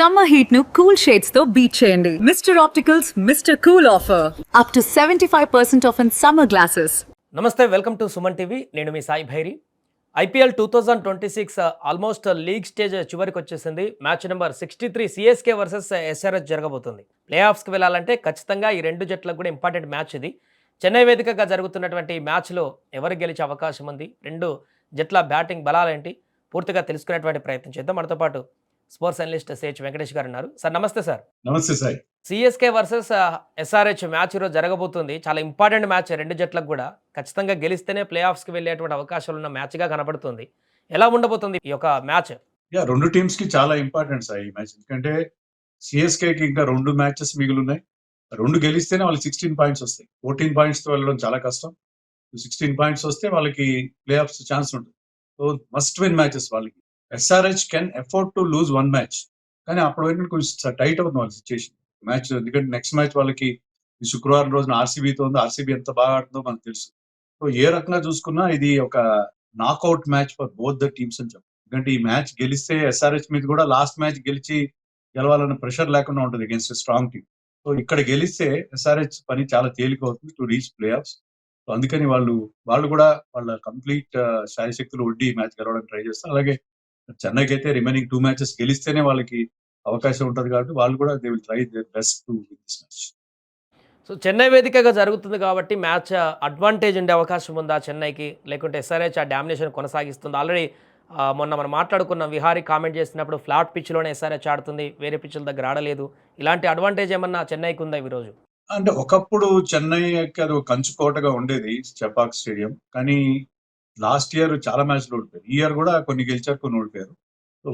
Summer heat nu cool shades తో beat చేయండి. Mr. Opticals Mr. Cool offer. Up to 75% off in summer glasses. నమస్తే, welcome to Suman TV. నేను మీ Sai Bhairi. IPL 2026 almost league stage చివరికి వచ్చేసింది. Match number 63 CSK versus SRH జరగబోతుంది. Play ఆఫ్స్కి వెళ్ళాలంటే ఖచ్చితంగా ఈ రెండు జట్లకు కూడా ఇంపార్టెంట్ మ్యాచ్ ఇది. చెన్నై వేదికగా జరుగుతున్నటువంటి ఈ మ్యాచ్లో ఎవరు గెలిచే అవకాశం ఉంది, రెండు జట్ల బ్యాటింగ్ బలాలేంటి, పూర్తిగా తెలుసుకునేటువంటి ప్రయత్నం చేద్దాం. మనతో పాటు స్పోర్ట్స్ అనలిస్ట్ సిహెచ్ వెంకటేష్ గారు ఉన్నారు. సార్ నమస్తే. సార్ నమస్తే sir. CSK versus SRH match ఈరోజు జరగబోతుంది. చాలా ఇంపార్టెంట్ మ్యాచ్ రెండు జట్లకు కూడా. ఖచ్చితంగా గెలిస్తేనే ప్లే ఆఫ్స్కి వెళ్ళేటువంటి అవకాశాలు ఉన్న మ్యాచ్గా కనబడుతుంది. ఎలా ఉండబోతుంది ఈ యొక్క మ్యాచ్? రెండు టీమ్స్ కి చాలా ఇంపార్టెంట్ సార్ ఈ మ్యాచ్. ఎందుకంటే సిఎస్కే కి ఇంకా 2 మ్యాచెస్ మిగిలి ఉన్నాయి. 2 గెలిస్తేనే వాళ్ళకి 16 పాయింట్స్ వస్తాయి. 14 పాయింట్స్ తో వెళ్ళడం చాలా కష్టం. 16 పాయింట్స్ వస్తే వాళ్ళకి ప్లే ఆఫ్స్ ఛాన్స్ ఉంటుంది. సో మస్ట్ విన్ మ్యాచెస్ వాళ్ళకి. SRH can afford to lose 1 match, కానీ అప్పుడు ఏంటంటే కొంచెం టైట్ అవుతుంది వాళ్ళ సిచ్యుయేషన్ మ్యాచ్. ఎందుకంటే నెక్స్ట్ మ్యాచ్ వాళ్ళకి ఈ శుక్రవారం రోజున ఆర్సీబీతో ఉంది. ఆర్సీబీ ఎంత బాగా ఆడుతుందో మనకు తెలుసు. సో ఏ రకంగా చూసుకున్నా ఇది ఒక knockout match for both the teams అని చెప్పాలి. ఎందుకంటే ఈ మ్యాచ్ గెలిస్తే ఎస్ఆర్హెచ్ మీద కూడా లాస్ట్ మ్యాచ్ గెలిచి గెలవాలన్న ప్రెషర్ లేకుండా ఉంటుంది అగేన్స్ట్ స్ట్రాంగ్ టీమ్. సో ఇక్కడ గెలిస్తే ఎస్ఆర్హెచ్ పని చాలా తేలిక అవుతుంది to reach play offs. So అందుకని వాళ్ళు కూడా వాళ్ళ కంప్లీట్ శాయశక్తులు ఒడ్డి మ్యాచ్ గెలవడానికి ట్రై చేస్తారు. అలాగే చెన్నైకి అయితే రిమైనింగ్ 2 మ్యాచెస్ గెలిస్తేనే వాళ్ళకి అవకాశం ఉంటుంది కాబట్టి వాళ్ళు కూడా they will try their best to win this match. So Chennai వేదికగా జరుగుతుంది కాబట్టి మ్యాచ్ అడ్వాంటేజ్ ఉండే అవకాశం ఉందా చెన్నైకి, లేకుంటే ఎస్ఆర్హెచ్ ఆ డామినేషన్ కొనసాగిస్తుంది? ఆల్రెడీ మొన్న మనం మాట్లాడుకున్న విహారీ కామెంట్ చేసినప్పుడు ఫ్లాట్ పిచ్లోనే ఎస్ఆర్హెచ్ ఆడుతుంది, వేరే పిచ్ల దగ్గర ఆడలేదు. ఇలాంటి అడ్వాంటేజ్ ఏమన్నా చెన్నైకి ఉందా ఈరోజు? అంటే ఒకప్పుడు చెన్నైకి అది ఒక కంచుకోటగా ఉండేది చెపాక్ స్టేడియం, కానీ లాస్ట్ ఇయర్ చాలా మ్యాచ్లు ఓడిపోయారు. ఈ ఇయర్ కూడా కొన్ని గెలిచారు, కొన్ని ఓడిపోయారు.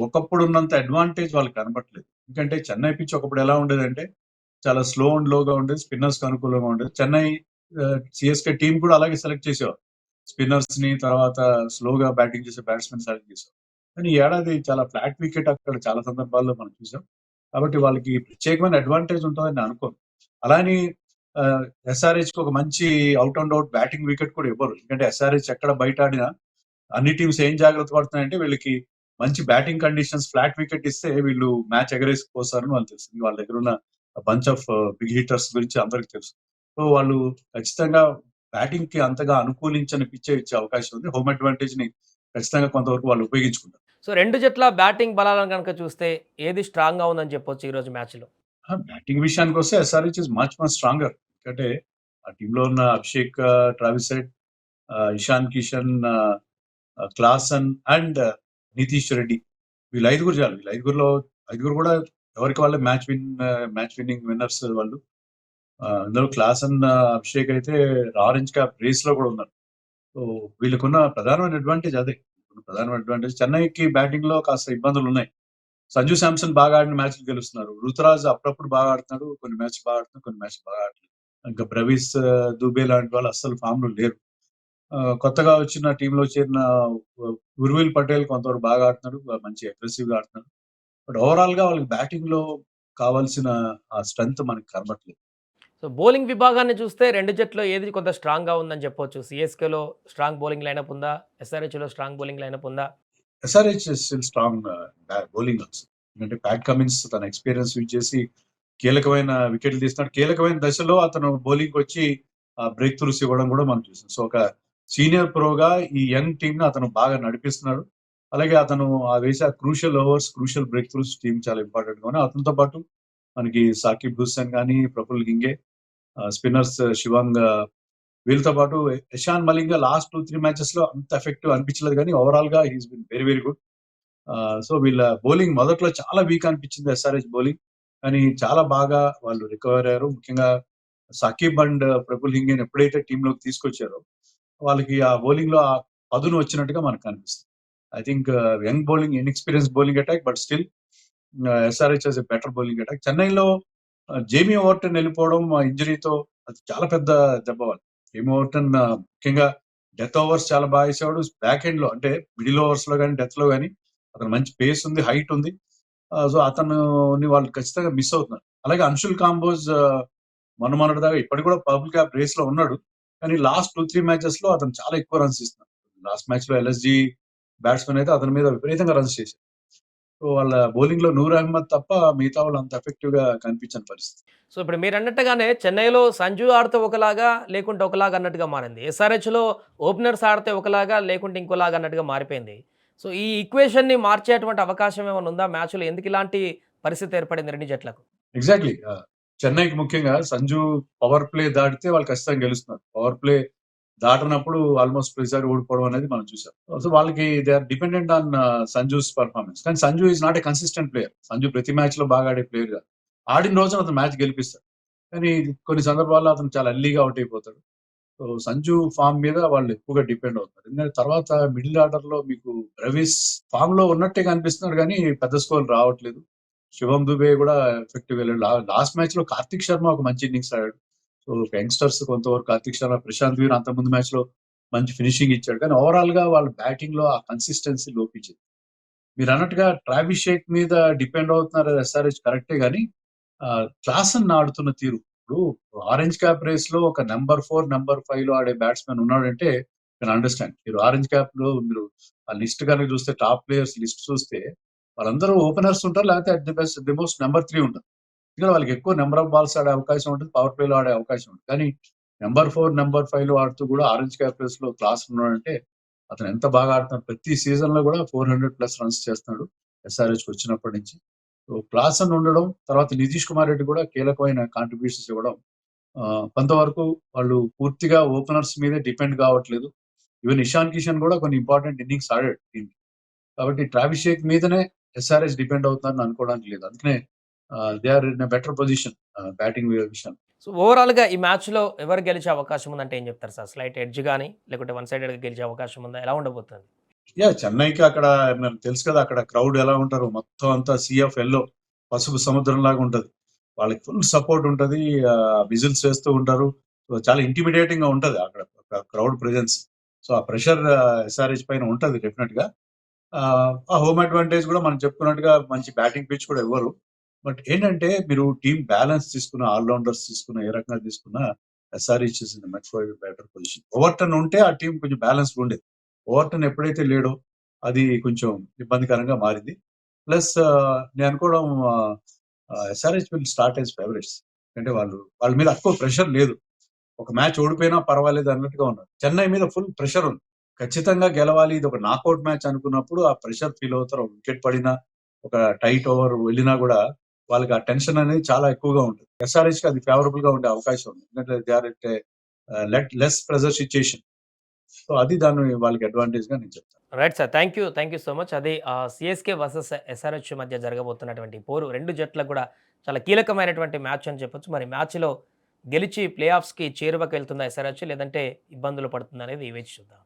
ఒకప్పుడు ఉన్నంత అడ్వాంటేజ్ వాళ్ళకి కనపట్లేదు. ఎందుకంటే చెన్నై పిచ్ ఒకప్పుడు ఎలా ఉండేదంటే చాలా స్లో అండ్ లోగా ఉండేది, స్పిన్నర్స్ కి అనుకూలంగా ఉండేది. చెన్నై సిఎస్కే టీం కూడా అలాగే సెలెక్ట్ చేసేవారు, స్పిన్నర్స్ ని, తర్వాత స్లోగా బ్యాటింగ్ చేసే బ్యాట్స్మెన్ సెలెక్ట్ చేసేవారు. కానీ ఈ ఏడాది చాలా ఫ్లాట్ వికెట్ అక్కడ చాలా సందర్భాల్లో మనం చూసాం. కాబట్టి వాళ్ళకి ప్రత్యేకమైన అడ్వాంటేజ్ ఉంటుందని నేను అనుకోను. అలాని ఎస్ఆర్హెచ్ కి ఒక మంచి out and out batting wicket కూడా ఇవ్వరు. ఎందుకంటే ఎస్ఆర్హెచ్ ఎక్కడ బయట ఆడినా అన్ని టీమ్స్ ఏం జాగ్రత్త పడుతున్నాయంటే వీళ్ళకి మంచి బ్యాటింగ్ కండిషన్స్, ఫ్లాట్ వికెట్ ఇస్తే వీళ్ళు మ్యాచ్ ఎగరేసిపోతారని వాళ్ళు తెలుసు. వాళ్ళ దగ్గర ఉన్న బంచ్ ఆఫ్ బిగ్ హిట్టర్స్ గురించి అందరికి తెలుసు. సో వాళ్ళు ఖచ్చితంగా బ్యాటింగ్ కి అంతగా అనుకూలించని పిచ్చే ఇచ్చే అవకాశం ఉంది. హోమ్ అడ్వాంటేజ్ ని ఖచ్చితంగా కొంతవరకు వాళ్ళు ఉపయోగించుకుంటారు. సో రెండు జట్ల బ్యాటింగ్ బలాలను కనుక చూస్తే ఏది స్ట్రాంగ్ గా ఉందని చెప్పొచ్చు ఈ రోజు మ్యాచ్లో? బ్యాటింగ్ విషయానికి వస్తే ఎస్ఆర్హెచ్ ఇస్ మచ్ స్ట్రాంగర్. ఎందుకంటే ఆ టీంలో ఉన్న Abhishek, Travis head, Ishan Kishan, Klaasen and Nitish Reddy, వీళ్ళు 5 చాలు. వీళ్ళు 5 కూడా ఎవరికి వాళ్ళే మ్యాచ్ విన్నింగ్ విన్నర్స్ వాళ్ళు. అందులో క్లాసన్, అభిషేక్ అయితే ఆరెంజ్ క్యాప్ రేస్ లో కూడా ఉన్నారు. సో వీళ్ళకున్న ప్రధానమైన అడ్వాంటేజ్ అదే. ప్రధానమైన అడ్వాంటేజ్ చెన్నైకి బ్యాటింగ్ లో కాస్త ఇబ్బందులు ఉన్నాయి. సంజు శాంసన్ బాగా ఆడిన మ్యాచ్లు గెలుస్తున్నారు. రుతురాజ్ అప్పుడప్పుడు బాగా ఆడుతున్నాడు, కొన్ని మ్యాచ్ బాగా ఆడుతున్నాడు, కొన్ని మ్యాచ్ బాగా ఆడలేదు. ఇంకా బ్రవీస్, దుబే లాంటి వాళ్ళు అస్సలు ఫామ్ లో లేరు. కొత్తగా వచ్చిన టీంలో చేరిన ఉర్విల్ పటేల్ కొంతవరకు బాగా ఆడుతున్నాడు, మంచి అగ్రెసివ్ గా ఆడుతున్నాడు. బట్ ఓవరాల్ గా వాళ్ళకి బ్యాటింగ్ లో కావాల్సిన ఆ స్ట్రెంగ్త్ మనకి కనబట్లేదు. సో బౌలింగ్ విభాగాన్ని చూస్తే రెండు జట్లు ఏది కొంత స్ట్రాంగ్ గా ఉందని చెప్పొచ్చు. సిఎస్కేలో స్ట్రాంగ్ బౌలింగ్ లైనప్ ఉందా, ఎస్ఆర్హెచ్లో స్ట్రాంగ్ బౌలింగ్ లైనప్ ఉందా? SRH still strong bowling also. ఎందుకంటే ప్యాట్ కమిన్స్ తన ఎక్స్పీరియన్స్ యూజ్ చేసి కీలకమైన వికెట్లు తీస్తున్నాడు. కీలకమైన దశలో అతను బౌలింగ్ వచ్చి బ్రేక్ త్రూస్ ఇవ్వడం కూడా మనం చూసాం. సో ఒక సీనియర్ ప్రోగా ఈ యంగ్ టీమ్ ని అతను బాగా నడిపిస్తున్నాడు. అలాగే అతను వేసే crucial overs, crucial break throughs team చాలా ఇంపార్టెంట్ గా. అతనితో పాటు మనకి సాకిబ్ హుస్సేన్ కానీ, ప్రఫుల్ హింగే, స్పిన్నర్స్ శివాంగ్, వీళ్ళతో పాటు ఇషాన్ మలింగ లాస్ట్ 2-3 మ్యాచెస్ లో అంత ఎఫెక్టివ్ అనిపించలేదు, కానీ ఓవరాల్ గా he's been very very good. So వీళ్ళ బౌలింగ్ మొదట్లో చాలా వీక్ అనిపించింది ఎస్ఆర్హెచ్ బౌలింగ్, కానీ చాలా బాగా వాళ్ళు రికవర్ అయ్యారు. ముఖ్యంగా సాకిబ్ అండ్ ప్రఫుల్ హింగేని ఎప్పుడైతే టీంలోకి తీసుకొచ్చారో వాళ్ళకి ఆ బౌలింగ్ లో ఆ పదును వచ్చినట్టుగా మనకు కనిపిస్తుంది. I think young bowling, inexperience bowling attack, but still SRH has a better bowling attack. చెన్నైలో జేమీ ఓవర్టన్ వెళ్ళిపోవడం ఇంజరీతో అది చాలా పెద్ద దెబ్బ వాళ్ళు. జేమీ ఓవర్టన్ ముఖ్యంగా డెత్ ఓవర్స్ చాలా బాగా వేసేవాడు. బ్యాక్ ఎండ్ లో అంటే మిడిల్ ఓవర్స్ లో కానీ, డెత్ లో కానీ అతను మంచి పేస్ ఉంది, హైట్ ఉంది. సో అతను వాళ్ళు ఖచ్చితంగా మిస్ అవుతున్నారు. అలాగే అన్షుల్ కాంబోజ్ మొన్నటి దాకా ఇప్పటికి కూడా పర్పుల్ క్యాప్ రేస్ లో ఉన్నాడు, కానీ లాస్ట్ 2-3 మ్యాచెస్ లో అతను చాలా ఎక్కువ రన్స్ ఇస్తున్నాడు. లాస్ట్ మ్యాచ్ లో ఎల్ఎస్జి బ్యాట్స్మెన్ అయితే అతని మీద విపరీతంగా రన్స్ చేశారు. సో వాళ్ళ బౌలింగ్‌లో నూర్ అహ్మద్ తప్ప మిగతా వాళ్ళు అంత ఎఫెక్టివ్‌గా కనిపించని పరిస్థితి. సో ఇప్పుడు మీరన్నట్టుగానే చెన్నైలో సంజు ఆడితే ఒకలాగా, లేకుంటే ఒకలాగా అన్నట్టుగా మారింది. ఎస్ఆర్‌హెచ్‌లో ఓపెనర్స్ ఆడితే ఒకలాగా, లేకుంటే ఇంకోలాగా అన్నట్టుగా మారిపోయింది. సో ఈ ఈక్వేషన్‌ని మార్చేటువంటి అవకాశం ఏమైనా ఉందా మ్యాచ్‌లో? ఎందుకు ఇలాంటి పరిస్థితి ఏర్పడింది 2 జట్లకు? ఎగ్జాక్ట్‌లీ. చెన్నైకి ముఖ్యంగా సంజు పవర్ ప్లే దాటితే వాళ్ళు ఖచ్చితంగా గెలుస్తున్నారు. పవర్ ప్లే దాటనప్పుడు ఆల్మోస్ట్ ప్రతిసారి ఓడిపోవడం అనేది మనం చూసాం. సో వాళ్ళకి they are dependent on Sanju's performance. కానీ Sanju is not a consistent player. Sanju ప్రతి మ్యాచ్‌లో బాగా ఆడే ప్లేయర్ కాదు. ఆడిన రోజున అతను మ్యాచ్ గెలిపిస్తాడు. కానీ కొన్ని సందర్భాల్లో అతను చాలా ఎర్లీగా అవుట్ అయిపోతాడు. సో సంజు ఫామ్ మీద వాళ్ళు ఎక్కువగా డిపెండ్ అవుతారు. ఎందుకంటే తర్వాత మిడిల్ ఆర్డర్‌లో మీకు రవీస్ ఫామ్‌లో ఉన్నట్టే కనిపిస్తున్నారు గానీ పెద్ద స్కోర్‌లు రావట్లేదు. శివం దుబే కూడా ఎఫెక్టివ్‌గా లేడు. లాస్ట్ మ్యాచ్‌లో కార్తిక్ శర్మ ఒక మంచి ఇన్నింగ్స్ ఆడాడు. సో యంగ్‌స్టర్స్ కొంతవరకు కార్తిక్ శర్మ, ప్రశాంత్ వీర్ అంతకుముందు మ్యాచ్‌లో మంచి ఫినిషింగ్ ఇచ్చాడు. కానీ ఓవరాల్‌గా వాళ్ళ బ్యాటింగ్‌లో ఆ కన్సిస్టెన్సీ లోపించింది. మీరన్నట్టుగా ట్రావిస్ షేక్ మీద డిపెండ్ అవుతున్నారు ఎస్ఆర్‌హెచ్ కరెక్టే గానీ క్లాసన్ ఆడుతున్న తీరు. ఇప్పుడు ఆరెంజ్ క్యాప్ రేస్‌లో ఒక నంబర్ 4, నంబర్ 5లో ఆడే బ్యాట్స్‌మన్ ఉన్నాడంటే కెన్ అండర్‌స్టాండ్. మీరు ఆరెంజ్ క్యాప్‌లో మీరు ఆ లిస్ట్ గనుక చూస్తే టాప్ ప్లేయర్స్ లిస్ట్ చూస్తే వాళ్ళందరూ ఓపెనర్స్ ఉంటారు. లేకపోతే at the best the most number 3 ఉంటారు. ఇక్కడ వాళ్ళకి ఎక్కువ నంబర్ ఆఫ్ బాల్స్ ఆడే అవకాశం ఉంటుంది. పవర్ ప్లేలో ఆడే అవకాశం ఉంటుంది. కానీ నంబర్ 4, నంబర్ 5లో ఆడుతూ కూడా ఆరెంజ్ క్యాప్ రేస్‌లో క్లాస్ ఉన్నాడంటే అతను ఎంత బాగా ఆడుతున్నాడు. ప్రతి సీజన్‌లో కూడా 400+ రన్స్ చేస్తున్నాడు ఎస్ఆర్‌హెచ్‌కి వచ్చినప్పటి నుంచి. సో క్లాసన్ ఉండడం, తర్వాత నితీష్ కుమార్ రెడ్డి కూడా కీలకమైన కాంట్రిబ్యూషన్స్ ఇవ్వడం కొంతవరకు వాళ్ళు పూర్తిగా ఓపెనర్స్ మీదే డిపెండ్ కావట్లేదు. ఈవెన్ ఇషాన్ కిషన్ కూడా కొన్ని ఇంపార్టెంట్ ఇన్నింగ్స్ ఆడాడు టీమ్‌కి. కాబట్టి ట్రావిస్ షేక్ మీదనే ఎస్ఆర్‌హెచ్ డిపెండ్ అవుతుందని అనుకోవడానికి లేదు. అందుకనే they are in a better position batting విషయంలో. సో ఓవరాల్‌గా ఈ మ్యాచ్‌లో ఎవరు గెలిచే అవకాశం ఉందంటే ఏం చెప్తారు సార్? స్లైట్ ఎడ్జ్ గాని, లేకుంటే వన్ సైడెడ్‌గా గెలిచే అవకాశం ఉందా? ఎలా ఉండబోతుంది? చెన్నైకి అక్కడ మనకు తెలుసు కదా! అక్కడ క్రౌడ్ ఎలా ఉంటారో మొత్తం అంతా సీ ఆఫ్ యెల్లో పసుపు సముద్రంలాగా ఉంటది. వాళ్ళకి ఫుల్ సపోర్ట్ ఉంటది. విజిల్స్ వేస్తూ ఉంటారు. సో, చాలా ఇంటిమిడేటింగ్‌గా ఉంటది అక్కడ క్రౌడ్ ప్రెజెన్స్. సో, ఆ ప్రెషర్ ఎస్ఆర్‌హెచ్ పైన ఉంటది డెఫినెట్‌గా. ఆ హోమ్ అడ్వాంటేజ్ కూడా మనం చెప్పుకున్నట్టుగా మంచి బ్యాటింగ్ పిచ్ కూడా ఇవ్వరు. బట్ ఏంటంటే మీరు టీమ్ బ్యాలెన్స్ తీసుకున్న, ఆల్ రౌండర్స్ తీసుకున్న, ఏ రకంగా తీసుకున్నా SRH is in much better position. Overton ఉంటే ఆ టీమ్ కొంచెం బ్యాలెన్స్‌గా ఉండేది. ఓవర్టన్ ఎప్పుడైతే లేడో అది కొంచెం ఇబ్బందికరంగా మారింది. ప్లస్ నేను అనుకోవడం SRH will start as favourites. అంటే వాళ్ళ మీద ఎక్కువ ప్రెషర్ లేదు. ఒక మ్యాచ్ ఓడిపోయినా పర్వాలేదు అన్నట్టుగా ఉన్నారు. చెన్నై మీద ఫుల్ ప్రెషర్ ఉంది. ఖచ్చితంగా గెలవాలి. ఇది ఒక నాకౌట్ మ్యాచ్ అనుకున్నప్పుడు ఆ ప్రెషర్ ఫీల్ అవుతారు. ఒక వికెట్ పడినా, ఒక టైట్ ఓవర్ వెళ్ళినా కూడా వాళ్ళకి ఆ టెన్షన్ అనేది చాలా ఎక్కువగా ఉంటుంది. ఎస్ఆర్‌హెచ్‌కి అది ఫేవరబుల్ గా ఉండే అవకాశం ఉంది. ఎందుకంటే they are at less pressure situation. So అది దాన్ని వాళ్ళకి అడ్వాంటేజ్‌గా నేను చెప్తాను. Right sir. Thank you. Thank you so much. అది సీఎస్‌కే వర్సెస్ ఎస్ఆర్‌హెచ్ మధ్య జరగబోతున్నటువంటి పోరు 2 జట్లకు కూడా చాలా కీలకమైనటువంటి మ్యాచ్ అని చెప్పొచ్చు. మరి మ్యాచ్‌లో గెలిచి ప్లే ఆఫ్స్‌కి చేరువకెళ్తుందా ఎస్ఆర్‌హెచ్ లేదంటే ఇబ్బందులు పడుతుందా అనేది వేచి చూద్దాం.